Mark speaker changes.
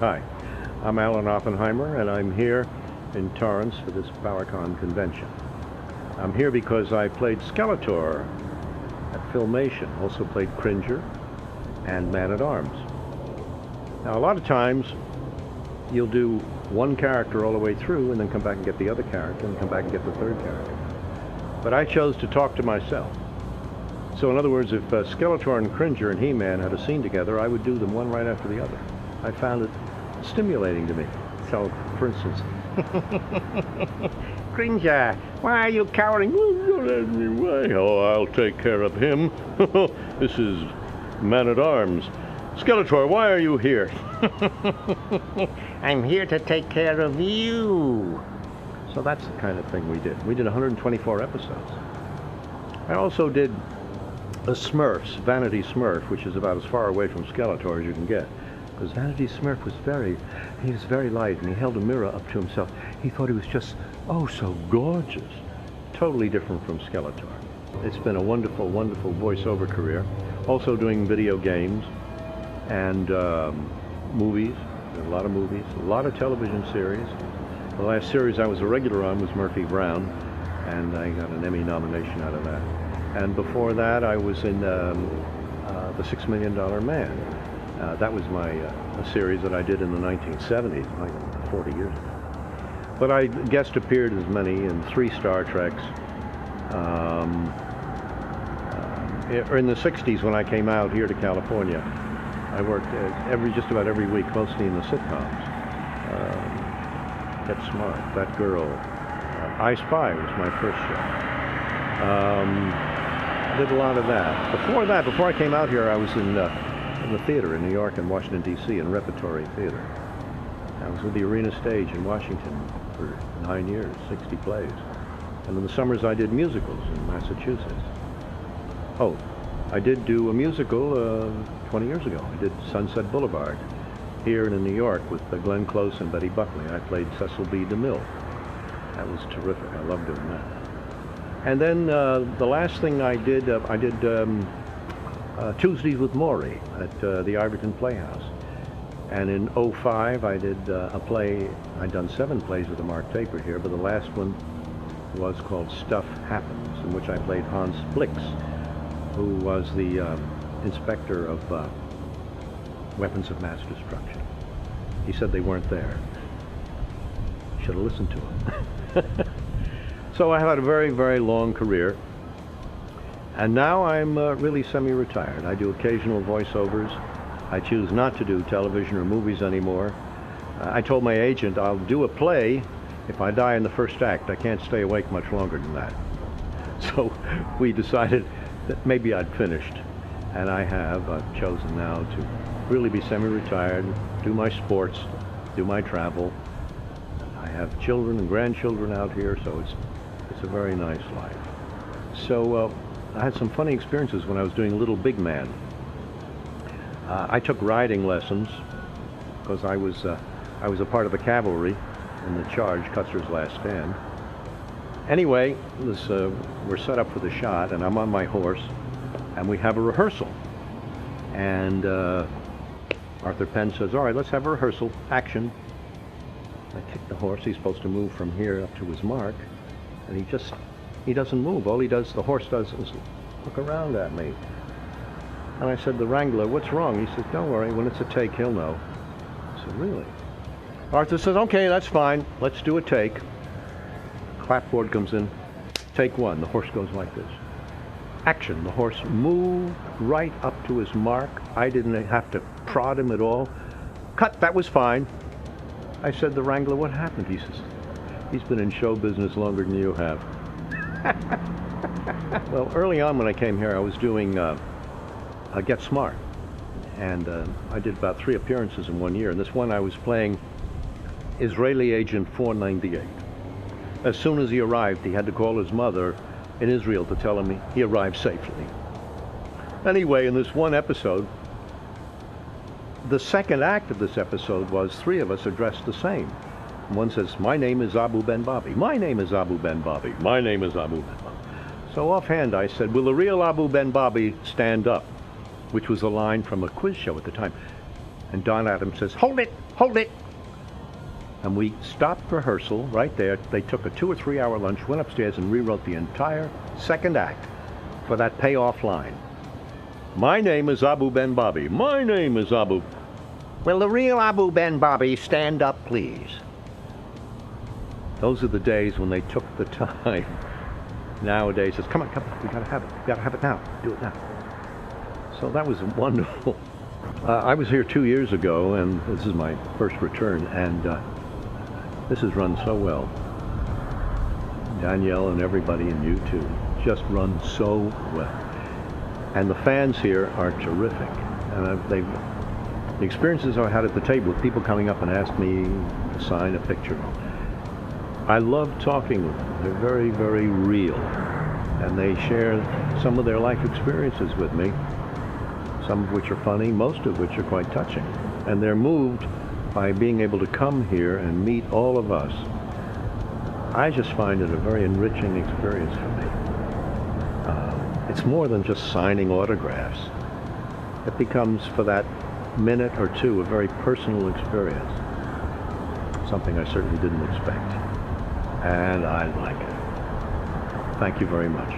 Speaker 1: Hi, I'm Alan Oppenheimer, and I'm here in Torrance for this PowerCon convention. I'm here because I played Skeletor at Filmation, also played Cringer and Man-at-Arms. Now, a lot of times, you'll do one character all the way through and then come back and get the other character and come back and get the third character. But I chose to talk to myself. So in other words, if Skeletor and Cringer and He-Man had a scene together, I would do them one right after the other. I found it stimulating to me. So, for instance, Cringer, why are you cowering? Oh, don't let me away. Oh, I'll take care of him. This is Man-at-Arms. Skeletor, why are you here? I'm here to take care of you. So that's the kind of thing we did. We did 124 episodes. I also did a Smurfs, Vanity Smurf, which is about as far away from Skeletor as you can get. Because Vanity Smurf was very light, and he held a mirror up to himself. He thought he was just, oh, so gorgeous. Totally different from Skeletor. It's been a wonderful, wonderful voiceover career. Also doing video games and movies, a lot of movies, a lot of television series. The last series I was a regular on was Murphy Brown, and I got an Emmy nomination out of that. And before that, I was in The $6 Million Man. That was a series that I did in the 1970s, like 40 years ago. But I guest appeared as many in 3 Star Treks. In the 60s, when I came out here to California, I worked just about every week, mostly in the sitcoms. Get Smart, That Girl, I Spy was my first show. Did a lot of that. Before I came out here, I was in the theater in New York and Washington, D.C., in repertory theater. I was with the Arena Stage in Washington for 9 years, 60 plays. And in the summers, I did musicals in Massachusetts. Oh, I did do a musical 20 years ago. I did Sunset Boulevard here in New York with Glenn Close and Betty Buckley. I played Cecil B. DeMille. That was terrific. I loved doing that. And then the last thing I did Tuesdays with Maury at the Iverton Playhouse. And in '05, I did a play. I'd done 7 plays with the Mark Taper here, but the last one was called Stuff Happens, in which I played Hans Blix, who was the inspector of weapons of mass destruction. He said they weren't there. Should have listened to him. So I had a very, very long career, and now I'm really semi-retired. I do occasional voiceovers. I choose not to do television or movies anymore. I told my agent I'll do a play if I die in the first act. I can't stay awake much longer than that. So we decided that maybe I'd finished, and I have. I've chosen now to really be semi-retired, do my sports, do my travel. I have children and grandchildren out here, so it's a very nice life. So I had some funny experiences when I was doing Little Big Man. I took riding lessons because I was a part of the cavalry in the charge, Custer's Last Stand. Anyway, we're set up for the shot, and I'm on my horse, and we have a rehearsal. And Arthur Penn says, "All right, let's have a rehearsal. Action." I kick the horse. He's supposed to move from here up to his mark, and he doesn't move. All the horse does is look around at me. And I said, "The Wrangler, what's wrong?" He says, "Don't worry, when it's a take, he'll know." I said, "Really?" Arthur says, "Okay, that's fine. Let's do a take." Clapboard comes in. Take 1. The horse goes like this. Action. The horse moved right up to his mark. I didn't have to prod him at all. Cut. That was fine. I said, "The Wrangler, what happened?" He says, "He's been in show business longer than you have." Well, early on when I came here, I was doing Get Smart. And I did about 3 appearances in 1 year. And this one I was playing Israeli Agent 498. As soon as he arrived, he had to call his mother in Israel to tell him he arrived safely. Anyway, in this one episode, the second act of this episode was 3 of us are dressed the same. One says, "My name is Abu Ben Bobby. My name is Abu Ben Bobby. My name is Abu Ben Bobby." So offhand I said, "Will the real Abu Ben Bobby stand up?" Which was a line from a quiz show at the time. And Don Adams says, hold it, hold it. And we stopped rehearsal right there. They took a 2 or 3 hour lunch, went upstairs and rewrote the entire second act for that payoff line. My name is Abu Ben Bobby. My name is Abu. Will the real Abu Ben Bobby stand up, please? Those are the days when they took the time. Nowadays, it's come on, we gotta have it. We gotta have it now. Do it now. So that was wonderful. I was here 2 years ago, and this is my first return, and this has run so well. Danielle and everybody, and you too, just run so well. And the fans here are terrific. And the experiences I had at the table with people coming up and asked me to sign a picture. I love talking with them. They're very, very real. And they share some of their life experiences with me, some of which are funny, most of which are quite touching. And they're moved by being able to come here and meet all of us. I just find it a very enriching experience for me. It's more than just signing autographs. It becomes, for that minute or two, a very personal experience. Something I certainly didn't expect. And I like it. Thank you very much.